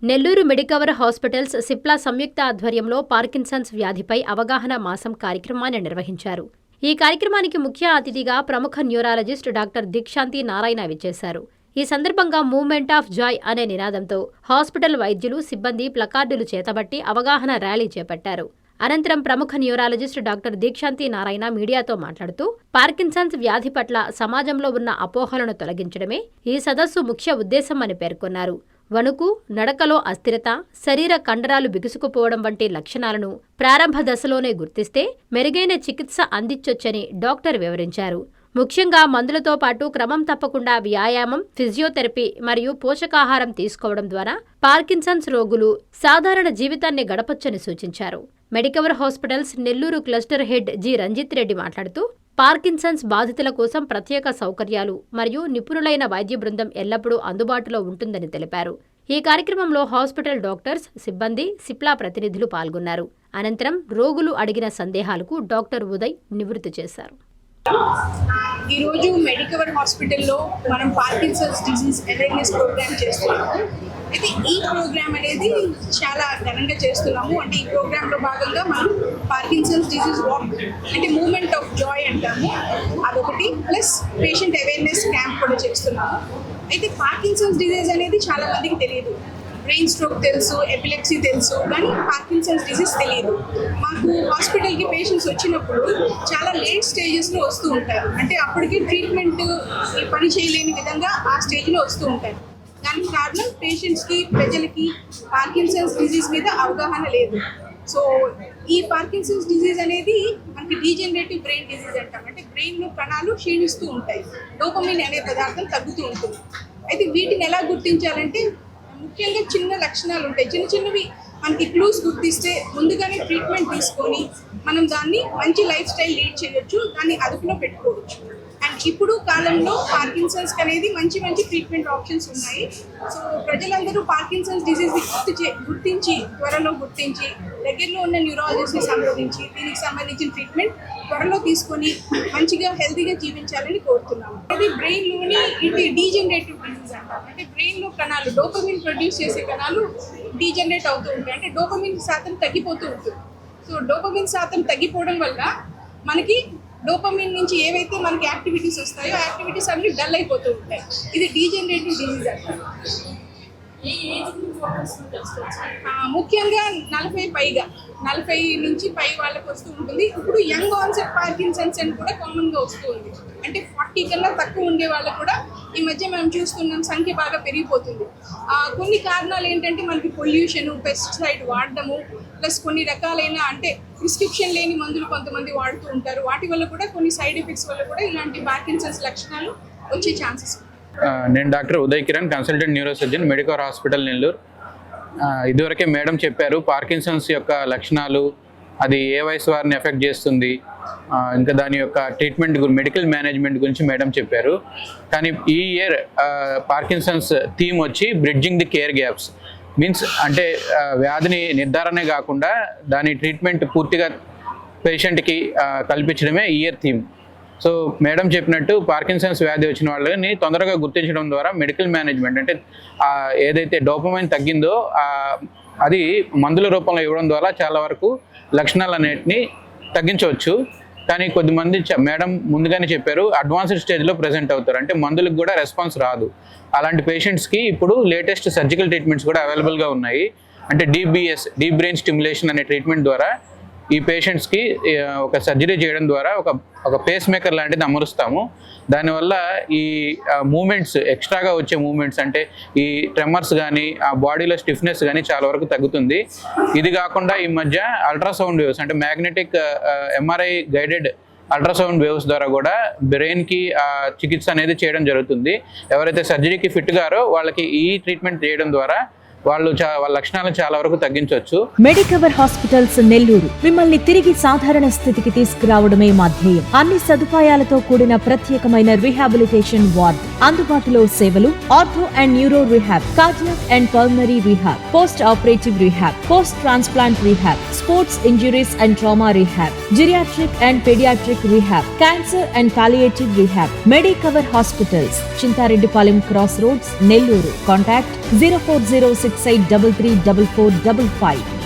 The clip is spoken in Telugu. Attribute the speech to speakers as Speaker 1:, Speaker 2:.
Speaker 1: నెల్లూరు మెడికవర్ హాస్పిటల్స్ సిప్లా సంయుక్త ఆధ్వర్యంలో పార్కిన్సన్స్ వ్యాధిపై అవగాహన మాసం కార్యక్రమాన్ని నిర్వహించారు. ఈ కార్యక్రమానికి ముఖ్య అతిథిగా ప్రముఖ న్యూరాలజిస్ట్ డాక్టర్ దీక్షాంతి నారాయణ విచ్చేశారు. ఈ సందర్భంగా మూవ్మెంట్ ఆఫ్ జాయ్ అనే నినాదంతో హాస్పిటల్ వైద్యులు, సిబ్బంది ప్లకార్డులు చేతబట్టి అవగాహన ర్యాలీ చేపట్టారు. అనంతరం ప్రముఖ న్యూరాలజిస్ట్ డాక్టర్ దీక్షాంతి నారాయణ మీడియాతో మాట్లాడుతూ పార్కిన్సన్స్ వ్యాధి పట్ల సమాజంలో ఉన్న అపోహలను తొలగించడమే ఈ సదస్సు ముఖ్య ఉద్దేశమని పేర్కొన్నారు. వణుకు, నడకలో అస్థిరత, శరీర కండరాలు బిగుసుకుపోవడం వంటి లక్షణాలను ప్రారంభ దశలోనే గుర్తిస్తే మెరుగైన చికిత్స అందించొచ్చని డాక్టర్ వివరించారు. ముఖ్యంగా మందులతో పాటు క్రమం తప్పకుండా వ్యాయామం, ఫిజియోథెరపీ మరియు పోషకాహారం తీసుకోవడం ద్వారా పార్కిన్సన్స్ రోగులు సాధారణ జీవితాన్ని గడపొచ్చని సూచించారు. Medicover hospitals Nellore cluster head G Ranjith Reddy మాట్లాడుతూ పార్కిన్సన్స్ బాధితుల కోసం ప్రత్యేక సౌకర్యాలు మరియు నిపుణులైన వైద్య బృందం ఎల్లప్పుడూ అందుబాటులో ఉంటుందని తెలిపారు. ఈ కార్యక్రమంలో హాస్పిటల్ డాక్టర్స్, సిబ్బంది, సిప్లా ప్రతినిధులు పాల్గొన్నారు. అనంతరం రోగులు అడిగిన సందేహాలకు డాక్టర్ ఉదయ్ నివృత్తి చేశారు.
Speaker 2: ఈరోజు మెడికవర్ హాస్పిటల్లో మనం పార్కిన్సన్స్ డిజీజ్ అవేర్నెస్ ప్రోగ్రామ్ చేస్తున్నాము. అయితే ఈ ప్రోగ్రామ్ అనేది చాలా ఘనంగా చేస్తున్నాము. అంటే ఈ ప్రోగ్రాంలో భాగంగా మనం పార్కిన్సన్స్ డిజీజ్ వాక్ అంటే మూవ్మెంట్ ఆఫ్ జాయ్ అంటాము, అదొకటి, ప్లస్ పేషెంట్ అవేర్నెస్ క్యాంప్ కూడా చేస్తున్నాము. అయితే పార్కిన్సన్స్ డిజీజ్ అనేది చాలా మందికి తెలియదు. బ్రెయిన్ స్ట్రోక్ తెలుసు, ఎపిలెప్సీ తెలుసు, కానీ పార్కిన్సన్స్ డిజీజ్ తెలియదు. మాకు హాస్పిటల్కి పేషెంట్స్ వచ్చినప్పుడు చాలా లేట్ స్టేజెస్లో వస్తూ ఉంటారు. అంటే అప్పటికి ట్రీట్మెంట్ పని చేయలేని విధంగా ఆ స్టేజ్లో వస్తూ ఉంటారు. దానికి కారణం పేషెంట్స్కి, ప్రజలకి పార్కిన్సన్స్ డిజీజ్ మీద అవగాహన లేదు. సో ఈ పార్కిన్సన్స్ డిజీజ్ అనేది మనకి డీజనరేటివ్ బ్రెయిన్ డిజీజ్ అంటాం. అంటే బ్రెయిన్లో కణాలు క్షీణిస్తూ ఉంటాయి, డోపమిన్ అనే పదార్థం తగ్గుతూ ఉంటుంది. అయితే వీటిని ఎలా గుర్తించాలంటే ముఖ్యంగా చిన్న లక్షణాలు ఉంటాయి. చిన్నవి మనకి క్లూస్ గుర్తిస్తే ముందుగానే ట్రీట్మెంట్ తీసుకొని మనం దాన్ని మంచి లైఫ్ స్టైల్ లీడ్ చేయొచ్చు, దాన్ని అదుపులో పెట్టుకోవచ్చు. అండ్ ఇప్పుడు కాలంలో పార్కిన్సన్స్కి అనేది మంచి ట్రీట్మెంట్ ఆప్షన్స్ ఉన్నాయి. సో ప్రజలందరూ పార్కిన్సన్స్ డిజీజ్ని గుర్తించి త్వరలో గుర్తించి దగ్గరలో ఉన్న న్యూరాలజిస్ట్ని సంప్రదించి దీనికి సంబంధించిన ట్రీట్మెంట్ త్వరలో తీసుకొని మంచిగా హెల్తీగా జీవించాలని కోరుతున్నాము. ఇది బ్రెయిన్లోని ఇది డీజనరేటివ్ డిజీజ్ అంటారు. అంటే బ్రెయిన్లో కణాలు, డోపమిన్ ప్రొడ్యూస్ చేసే కణాలు డీజనరేట్ అవుతూ ఉంటాయి. అంటే డోపమిన్ శాతం తగ్గిపోతూ ఉంటుంది. సో డోపమిన్ శాతం తగ్గిపోవడం వల్ల మనకి డోపమిన్ నుంచి ఏవైతే మనకి యాక్టివిటీస్ వస్తాయో ఆ యాక్టివిటీస్ అన్ని డల్ అయిపోతూ ఉంటాయి. ఇది డీజనరేటివ్ డిజీజ్ అంటారు. ముఖ్యంగా 40 నుంచి పై వాళ్ళకి వస్తూ ఉంటుంది. ఇప్పుడు యంగ్ ఆన్సెట్ పార్కిన్సన్స్ అని కూడా కామన్గా వస్తూ ఉంది. అంటే 40 కన్నా తక్కువ ఉండే వాళ్ళకు కూడా ఈ మధ్య మనం చూస్తున్నాం సంఖ్య బాగా పెరిగిపోతుంది. కొన్ని కారణాలు ఏంటంటే మనకి పొల్యూషన్, పెస్టిసైడ్ వాడడము, ప్లస్ కొన్ని రకాలైన అంటే ప్రిస్క్రిప్షన్ లేని మందులు కొంతమంది వాడుతూ ఉంటారు. వాటి వల్ల కూడా కొన్ని సైడ్ ఎఫెక్ట్స్ వల్ల కూడా ఇలాంటి పార్కిన్సన్స్ లక్షణాలు వచ్చే ఛాన్సెస్.
Speaker 3: నేను doctor Uday Kiran, consultant neurosurgeon, Medicover hospital Nellore. ఇదివరకే మేడం చెప్పారు పార్కిన్సన్స్ యొక్క లక్షణాలు, అది ఏ వయసు వారిని ఎఫెక్ట్ చేస్తుంది, ఇంకా దాని యొక్క ట్రీట్మెంట్, మెడికల్ మేనేజ్మెంట్ గురించి మేడం చెప్పారు. కానీ ఈ ఇయర్ పార్కిన్సన్స్ థీమ్ వచ్చి bridging the care gaps. Means అంటే వ్యాధిని నిర్ధారణే కాకుండా దాని ట్రీట్మెంట్ పూర్తిగా పేషెంట్కి కల్పించడమే ఈ ఇయర్ థీమ్. సో మేడం చెప్పినట్టు పార్కిన్సన్స్ వ్యాధి వచ్చిన వాళ్ళని తొందరగా గుర్తించడం ద్వారా మెడికల్ మేనేజ్మెంట్ అంటే ఏదైతే డోపమైన్ తగ్గిందో అది మందుల రూపంలో ఇవ్వడం ద్వారా చాలా వరకు లక్షణాలు అన్నిటిని తగ్గించవచ్చు. కానీ కొద్దిమంది మేడం ముందుగానే చెప్పారు అడ్వాన్స్డ్ స్టేజ్లో ప్రెజెంట్ అవుతారు, అంటే మందులకు కూడా రెస్పాన్స్ రాదు. అలాంటి పేషెంట్స్కి ఇప్పుడు లేటెస్ట్ సర్జికల్ ట్రీట్మెంట్స్ కూడా అవైలబుల్గా ఉన్నాయి. అంటే DBS, డీప్ బ్రెయిన్ స్టిమ్యులేషన్ అనే ట్రీట్మెంట్ ద్వారా ఈ పేషెంట్స్కి ఒక సర్జరీ చేయడం ద్వారా ఒక పేస్ మేకర్ లాంటిది అమరుస్తాము. దానివల్ల ఈ మూమెంట్స్, ఎక్స్ట్రాగా వచ్చే మూమెంట్స్ అంటే ఈ ట్రెమర్స్ కానీ, ఆ బాడీలో స్టిఫ్నెస్ కానీ చాలా వరకు తగ్గుతుంది. ఇది కాకుండా ఈ మధ్య అల్ట్రాసౌండ్ వేవ్స్ అంటే magnetic MRI guided ultrasound waves ద్వారా కూడా బ్రెయిన్కి చికిత్స అనేది చేయడం జరుగుతుంది. ఎవరైతే సర్జరీకి ఫిట్ గారో వాళ్ళకి ఈ ట్రీట్మెంట్ చేయడం ద్వారా వాళ్ళ లక్షణాలను చాలా వరకు తగ్గించవచ్చు.
Speaker 4: మెడికవర్ హాస్పిటల్స్ నెల్లూరు మిమ్మల్ని తిరిగి సాధారణ స్థితికి తీసుకురావడమే మా ధ్యేయం. అన్ని సదుపాయాలతో కూడిన ప్రత్యేకమైన రీహాబిలిటేషన్ వార్డ్, అందుబాటులో సేవలు ortho and neuro rehab, cardiac and pulmonary rehab, post operative rehab, post transplant rehab, sports injuries and trauma rehab, geriatric and paediatric rehab, cancer and palliative rehab. Medicover hospitals, Chintareddypalem cross roads, Nellore. Contact 0406 068334455.